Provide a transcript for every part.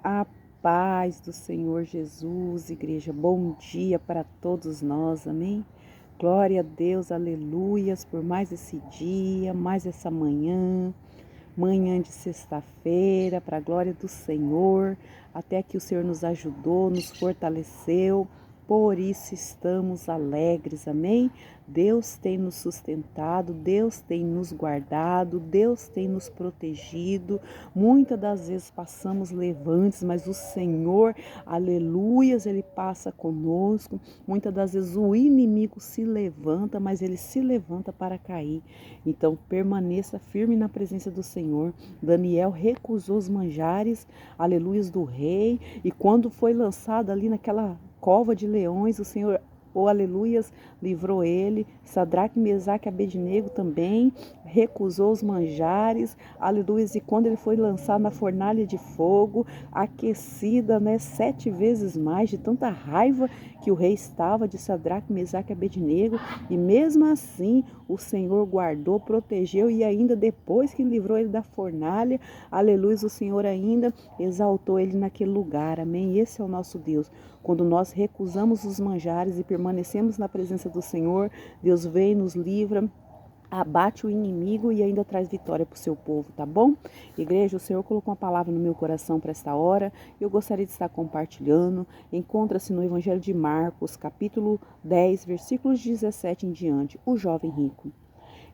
A paz do Senhor Jesus, igreja, bom dia para todos nós, amém? Glória a Deus, aleluias, por mais esse dia, mais essa manhã de sexta-feira, para a glória do Senhor, até que o Senhor nos ajudou, nos fortaleceu, por isso estamos alegres, amém? Deus tem nos sustentado, Deus tem nos guardado, Deus tem nos protegido. Muitas das vezes passamos levantes, mas o Senhor, aleluias, Ele passa conosco. Muitas das vezes o inimigo se levanta, mas ele se levanta para cair. Então permaneça firme na presença do Senhor. Daniel recusou os manjares, aleluias, do rei, e quando foi lançado ali naquela cova de leões, o Senhor, aleluias, livrou ele. Sadraque, Mesaque e Abednego também recusou os manjares, aleluias, e quando ele foi lançado na fornalha de fogo, aquecida, 7 vezes mais, de tanta raiva que o rei estava de Sadraque, Mesaque e Abednego, e mesmo assim o Senhor guardou, protegeu, e ainda depois que livrou ele da fornalha, aleluia, o Senhor ainda exaltou ele naquele lugar, amém? Esse é o nosso Deus. Quando nós recusamos os manjares e permanecemos na presença do Senhor, Deus vem e nos livra, abate o inimigo e ainda traz vitória para o seu povo, tá bom? Igreja, o Senhor colocou uma palavra no meu coração para esta hora, eu gostaria de estar compartilhando. Encontra-se no Evangelho de Marcos, capítulo 10, versículos 17 em diante, o jovem rico.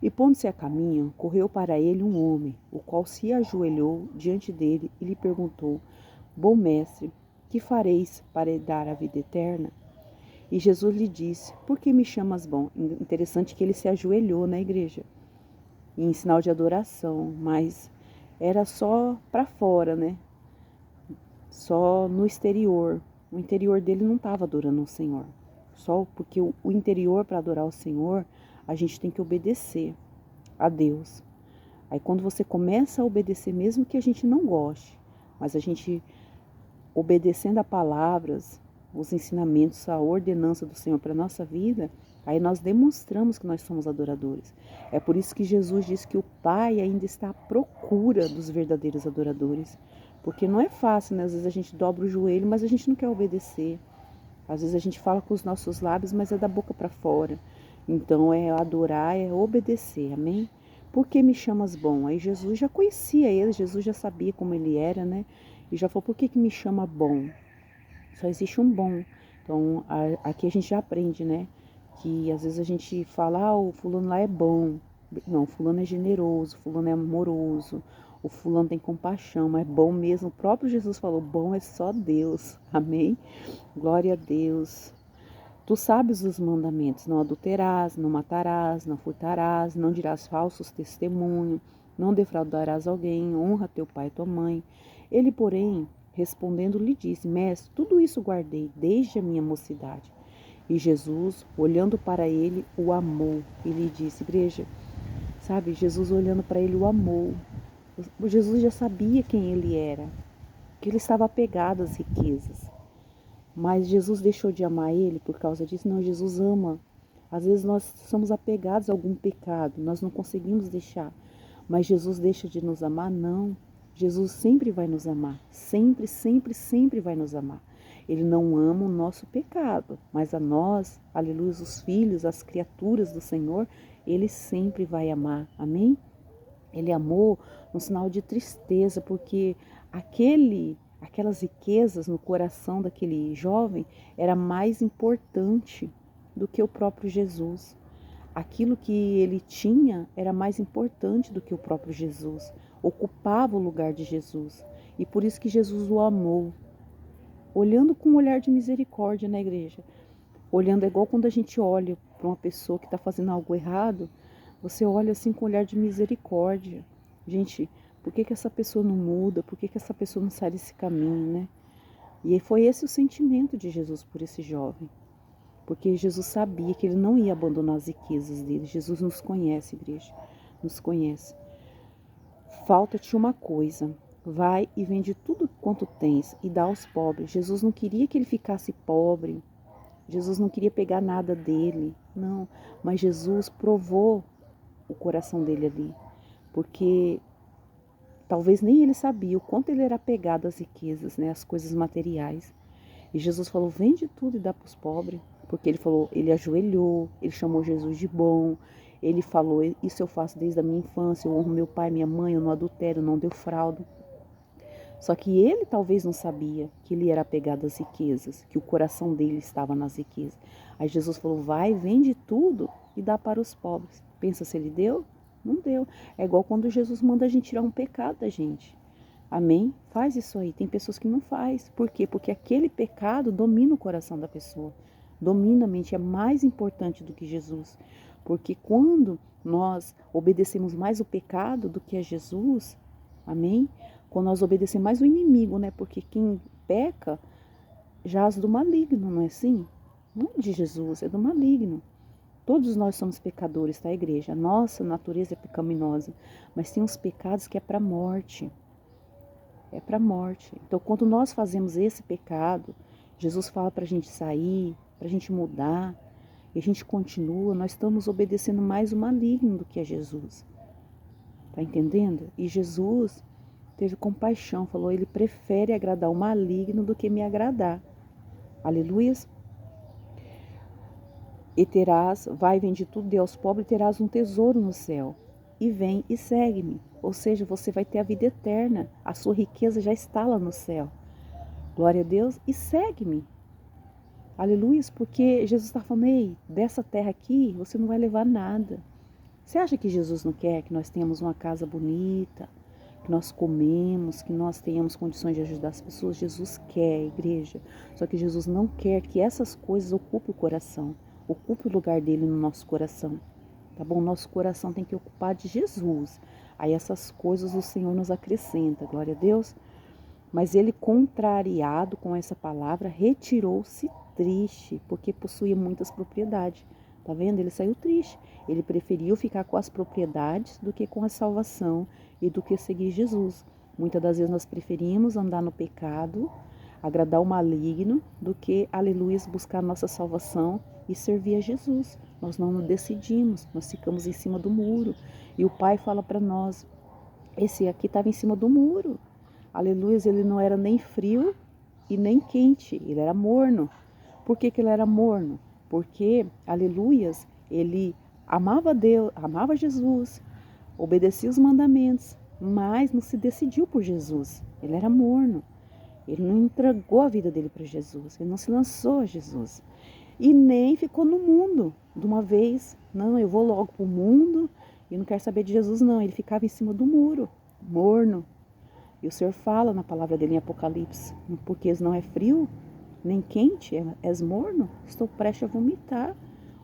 E pondo-se a caminho, correu para ele um homem, o qual se ajoelhou diante dele e lhe perguntou: Bom mestre, que fareis para herdar a vida eterna? E Jesus lhe disse: Por que me chamas bom? Interessante que ele se ajoelhou na igreja, em sinal de adoração, mas era só para fora, Só no exterior. O interior dele não estava adorando o Senhor. Só porque o interior, para adorar o Senhor, a gente tem que obedecer a Deus. Aí quando você começa a obedecer, mesmo que a gente não goste, mas a gente obedecendo a palavras, os ensinamentos, a ordenança do Senhor para a nossa vida, aí nós demonstramos que nós somos adoradores. É por isso que Jesus diz que o Pai ainda está à procura dos verdadeiros adoradores. Porque não é fácil, Às vezes a gente dobra o joelho, mas a gente não quer obedecer. Às vezes a gente fala com os nossos lábios, mas é da boca para fora. Então é adorar, é obedecer, amém? Por que me chamas bom? Aí Jesus já conhecia ele, Jesus já sabia como ele era, E já falou: por que me chama bom? Só existe um bom. Então aqui a gente já aprende, Que às vezes a gente fala: o fulano lá é bom. Não, o fulano é generoso, o fulano é amoroso, o fulano tem compaixão, mas bom mesmo. O próprio Jesus falou: bom é só Deus, amém? Glória a Deus. Tu sabes os mandamentos: não adulterarás, não matarás, não furtarás, não dirás falsos testemunhos, não defraudarás alguém, honra teu pai e tua mãe. Ele, porém, respondendo, lhe disse: Mestre, tudo isso guardei desde a minha mocidade. E Jesus, olhando para ele, o amou e lhe disse: Igreja, sabe, Jesus olhando para ele, o amou. Jesus já sabia quem ele era, que ele estava apegado às riquezas. Mas Jesus deixou de amar ele por causa disso? Não, Jesus ama. Às vezes nós somos apegados a algum pecado, nós não conseguimos deixar. Mas Jesus deixa de nos amar? Não. Jesus sempre vai nos amar. Sempre, sempre, sempre vai nos amar. Ele não ama o nosso pecado, mas a nós, aleluia, os filhos, as criaturas do Senhor, Ele sempre vai amar. Amém? Ele amou no sinal de tristeza, porque aquelas riquezas no coração daquele jovem era mais importante do que o próprio Jesus. Aquilo que ele tinha era mais importante do que o próprio Jesus, ocupava o lugar de Jesus. E por isso que Jesus o amou, olhando com um olhar de misericórdia na igreja. Olhando, é igual quando a gente olha para uma pessoa que está fazendo algo errado, você olha assim com um olhar de misericórdia. Gente, por que essa pessoa não muda? Por que essa pessoa não sai desse caminho, E foi esse o sentimento de Jesus por esse jovem. Porque Jesus sabia que ele não ia abandonar as riquezas dele. Jesus nos conhece, igreja. Nos conhece. Falta-te uma coisa. Vai e vende tudo quanto tens e dá aos pobres. Jesus não queria que ele ficasse pobre. Jesus não queria pegar nada dele. Não. Mas Jesus provou o coração dele ali. Porque talvez nem ele sabia o quanto ele era apegado às riquezas, né, às coisas materiais. E Jesus falou, vende tudo e dá para os pobres. Porque ele falou, ele ajoelhou, ele chamou Jesus de bom. Ele falou, isso eu faço desde a minha infância, eu honro meu pai, minha mãe, eu não adultero, eu não defraudo. Só que ele talvez não sabia que ele era apegado às riquezas, que o coração dele estava nas riquezas. Aí Jesus falou, vai, vende tudo e dá para os pobres. Pensa se ele deu? Não deu. É igual quando Jesus manda a gente tirar um pecado da gente. Amém? Faz isso aí. Tem pessoas que não faz. Por quê? Porque aquele pecado domina o coração da pessoa. Domina a mente. É mais importante do que Jesus. Porque quando nós obedecemos mais o pecado do que a Jesus, amém? Quando nós obedecemos mais o inimigo, né? Porque quem peca jaz do maligno, não é assim? Não é de Jesus, é do maligno. Todos nós somos pecadores, tá, igreja? A nossa natureza é pecaminosa. Mas tem uns pecados que é para a morte. É para a morte. Então, quando nós fazemos esse pecado, Jesus fala para a gente sair, para a gente mudar, e a gente continua, nós estamos obedecendo mais o maligno do que a Jesus. Tá entendendo? E Jesus teve compaixão, falou, ele prefere agradar o maligno do que me agradar. Aleluias. E terás, vai, vende tudo, dê aos pobres, e terás um tesouro no céu. E vem e segue-me. Ou seja, você vai ter a vida eterna. A sua riqueza já está lá no céu. Glória a Deus. E segue-me. Aleluia. Porque Jesus está falando, ei, dessa terra aqui, você não vai levar nada. Você acha que Jesus não quer que nós tenhamos uma casa bonita, que nós comemos, que nós tenhamos condições de ajudar as pessoas? Jesus quer, igreja. Só que Jesus não quer que essas coisas ocupem o coração. Ocupe o lugar dele no nosso coração. Tá bom? Nosso coração tem que ocupar de Jesus. Aí essas coisas o Senhor nos acrescenta, glória a Deus. Mas ele, contrariado com essa palavra, retirou-se triste, porque possuía muitas propriedades. Tá vendo? Ele saiu triste. Ele preferiu ficar com as propriedades do que com a salvação e do que seguir Jesus. Muitas das vezes nós preferimos andar no pecado, agradar o maligno, do que, aleluia, buscar a nossa salvação e servir a Jesus. Nós não nos decidimos, nós ficamos em cima do muro. E o Pai fala para nós, esse aqui estava em cima do muro. Aleluia, ele não era nem frio e nem quente, ele era morno. Por que ele era morno? Porque, aleluias, ele amava Deus, amava Jesus, obedecia os mandamentos, mas não se decidiu por Jesus. Ele era morno. Ele não entregou a vida dele para Jesus, ele não se lançou a Jesus. E nem ficou no mundo de uma vez. Não, eu vou logo para o mundo e não quero saber de Jesus, não. Ele ficava em cima do muro, morno. E o Senhor fala na palavra dele em Apocalipse, porque não é frio, nem quente, és morno, estou prestes a vomitar.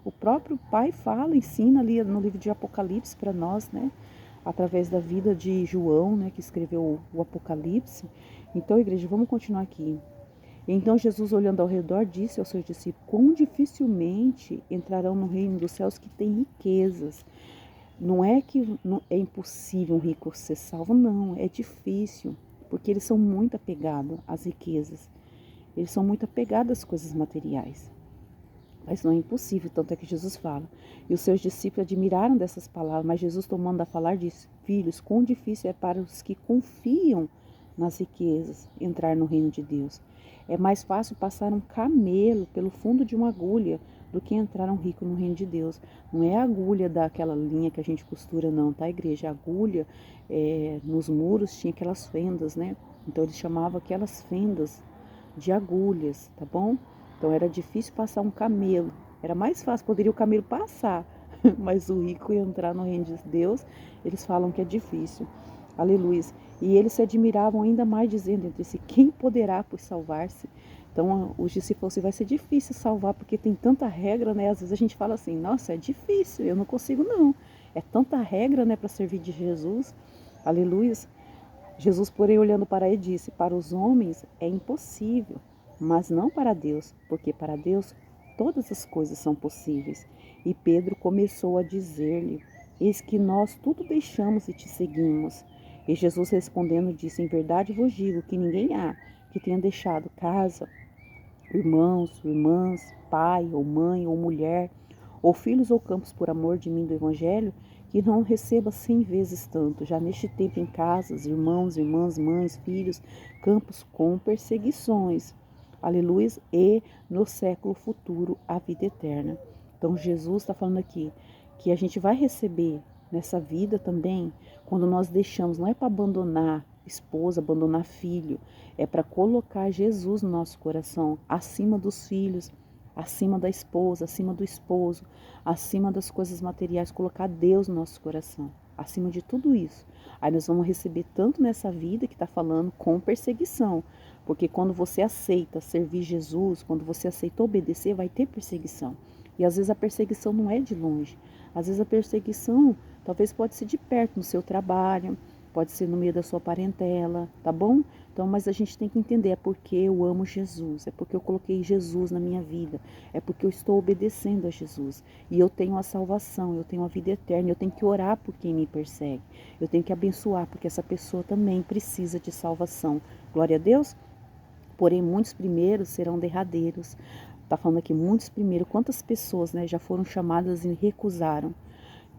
O próprio Pai fala, ensina ali no livro de Apocalipse para nós, né? Através da vida de João, né, que escreveu o Apocalipse. Então, igreja, vamos continuar aqui. Então Jesus, olhando ao redor, disse aos seus discípulos, quão dificilmente entrarão no reino dos céus que têm riquezas. Não é que é impossível um rico ser salvo, não, é difícil, porque eles são muito apegados às riquezas, eles são muito apegados às coisas materiais. Mas não é impossível, tanto é que Jesus fala. E os seus discípulos admiraram dessas palavras, mas Jesus, tomando a falar, disse, filhos, quão difícil é para os que confiam nas riquezas entrar no reino de Deus. É mais fácil passar um camelo pelo fundo de uma agulha do que entrar um rico no reino de Deus. Não é a agulha daquela linha que a gente costura, não, tá, igreja? A agulha, nos muros tinha aquelas fendas, né? Então eles chamavam aquelas fendas de agulhas, tá bom? Então era difícil passar um camelo. Era mais fácil, poderia o camelo passar, mas o rico entrar no reino de Deus, eles falam que é difícil. Aleluia. E eles se admiravam ainda mais, dizendo entre si, quem poderá, pois, salvar-se? Então, os discípulos, vai ser difícil salvar, porque tem tanta regra, né? Às vezes a gente fala assim, nossa, é difícil, eu não consigo não. É tanta regra, né, para servir de Jesus. Aleluia. Jesus, porém, olhando para ele, disse, para os homens é impossível, mas não para Deus, porque para Deus todas as coisas são possíveis. E Pedro começou a dizer-lhe, eis que nós tudo deixamos e te seguimos. E Jesus respondendo disse, em verdade vos digo que ninguém há que tenha deixado casa, irmãos, irmãs, pai ou mãe ou mulher, ou filhos ou campos por amor de mim do Evangelho, que não receba 100 vezes tanto, já neste tempo em casas, irmãos, irmãs, mães, filhos, campos com perseguições. Aleluia, e no século futuro a vida eterna. Então Jesus está falando aqui que a gente vai receber nessa vida também, quando nós deixamos, não é para abandonar esposa, abandonar filho, é para colocar Jesus no nosso coração, acima dos filhos, acima da esposa, acima do esposo, acima das coisas materiais, colocar Deus no nosso coração, acima de tudo isso. Aí nós vamos receber tanto nessa vida que está falando com perseguição, porque quando você aceita servir Jesus, quando você aceita obedecer, vai ter perseguição. E às vezes a perseguição não é de longe, às vezes a perseguição talvez pode ser de perto, no seu trabalho, pode ser no meio da sua parentela, tá bom? Então, mas a gente tem que entender, é porque eu amo Jesus, é porque eu coloquei Jesus na minha vida, é porque eu estou obedecendo a Jesus. E eu tenho a salvação, eu tenho a vida eterna, eu tenho que orar por quem me persegue. Eu tenho que abençoar, porque essa pessoa também precisa de salvação. Glória a Deus. Porém, muitos primeiros serão derradeiros. Está falando aqui, muitos primeiros. Quantas pessoas, né, já foram chamadas e recusaram?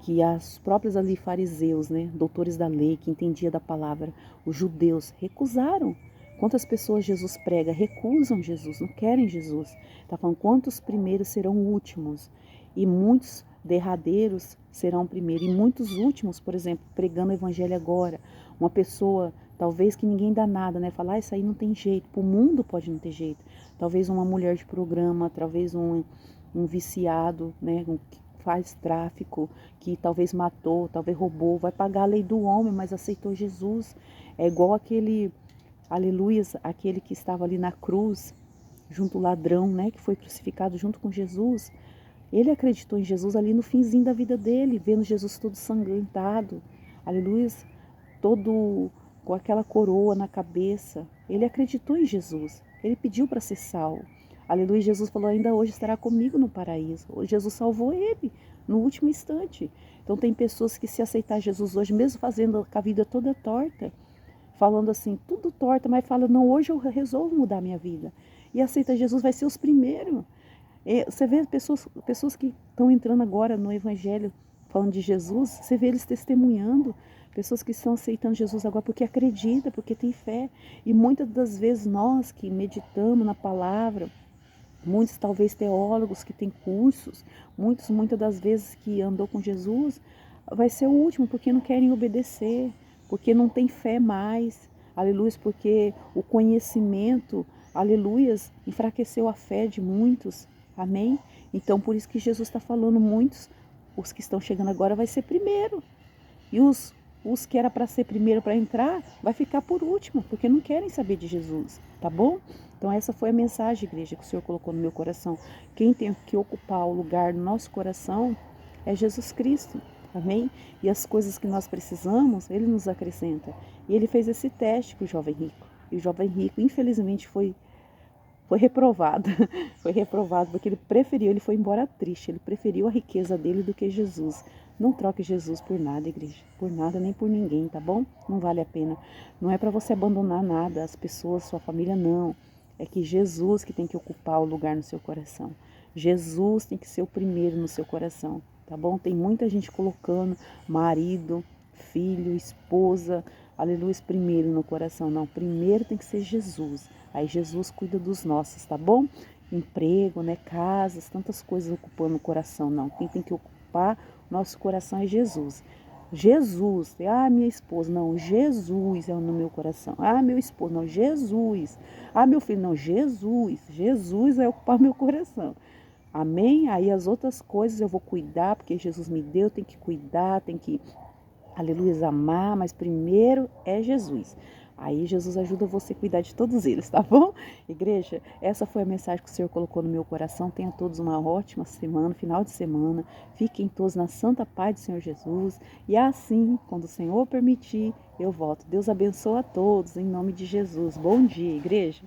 Que as próprios ali fariseus, né, doutores da lei, que entendia da palavra, os judeus, recusaram. Quantas pessoas Jesus prega, recusam Jesus, não querem Jesus. Está falando, quantos primeiros serão últimos? E muitos derradeiros serão primeiros. E muitos últimos, por exemplo, pregando o evangelho agora. Uma pessoa, talvez que ninguém dá nada, né? Falar, isso aí não tem jeito. Para o mundo pode não ter jeito. Talvez uma mulher de programa, talvez um viciado, né? Faz tráfico, que talvez matou, talvez roubou, vai pagar a lei do homem, mas aceitou Jesus. É igual aquele, aleluia, aquele que estava ali na cruz, junto ao ladrão, né, que foi crucificado junto com Jesus. Ele acreditou em Jesus ali no finzinho da vida dele, vendo Jesus todo sangrentado, aleluia, todo com aquela coroa na cabeça. Ele acreditou em Jesus, ele pediu para ser salvo. Aleluia, Jesus falou, ainda hoje estará comigo no paraíso. Jesus salvou ele no último instante. Então tem pessoas que se aceitar Jesus hoje, mesmo fazendo com a vida toda torta, falando assim, tudo torta, mas fala, não, hoje eu resolvo mudar minha vida. E aceita Jesus, vai ser os primeiros. Você vê pessoas que estão entrando agora no Evangelho, falando de Jesus, você vê eles testemunhando, pessoas que estão aceitando Jesus agora porque acreditam, porque tem fé. E muitas das vezes nós que meditamos na palavra, muitos talvez teólogos que têm cursos, muitas das vezes que andou com Jesus, vai ser o último, porque não querem obedecer, porque não tem fé mais, aleluia, porque o conhecimento, aleluia, enfraqueceu a fé de muitos, amém? Então por isso que Jesus está falando, muitos, os que estão chegando agora vai ser primeiro, e os que era para ser primeiro para entrar, vai ficar por último, porque não querem saber de Jesus, tá bom? Então essa foi a mensagem, igreja, que o Senhor colocou no meu coração. Quem tem que ocupar o lugar no nosso coração é Jesus Cristo, amém? E as coisas que nós precisamos, Ele nos acrescenta. E Ele fez esse teste com o jovem rico. E o jovem rico, infelizmente, foi reprovado. Foi reprovado porque ele foi embora triste. Ele preferiu a riqueza dele do que Jesus. Não troque Jesus por nada, igreja. Por nada, nem por ninguém, tá bom? Não vale a pena. Não é para você abandonar nada, as pessoas, sua família, não. É que Jesus que tem que ocupar o lugar no seu coração. Jesus tem que ser o primeiro no seu coração, tá bom? Tem muita gente colocando marido, filho, esposa, aleluia, primeiro no coração. Não, primeiro tem que ser Jesus. Aí Jesus cuida dos nossos, tá bom? Emprego, né? Casas, tantas coisas ocupando o coração. Não, quem tem que ocupar nosso coração é Jesus. Jesus, minha esposa, não, Jesus é no meu coração. Meu esposo, não, Jesus. Meu filho, não, Jesus. Jesus vai ocupar meu coração. Amém? Aí as outras coisas eu vou cuidar, porque Jesus me deu, tem que cuidar, tem que, aleluia, amar, mas primeiro é Jesus. Aí Jesus ajuda você a cuidar de todos eles, tá bom? Igreja, essa foi a mensagem que o Senhor colocou no meu coração. Tenham todos uma ótima semana, final de semana. Fiquem todos na santa paz do Senhor Jesus. E assim, quando o Senhor permitir, eu volto. Deus abençoe a todos, em nome de Jesus. Bom dia, igreja.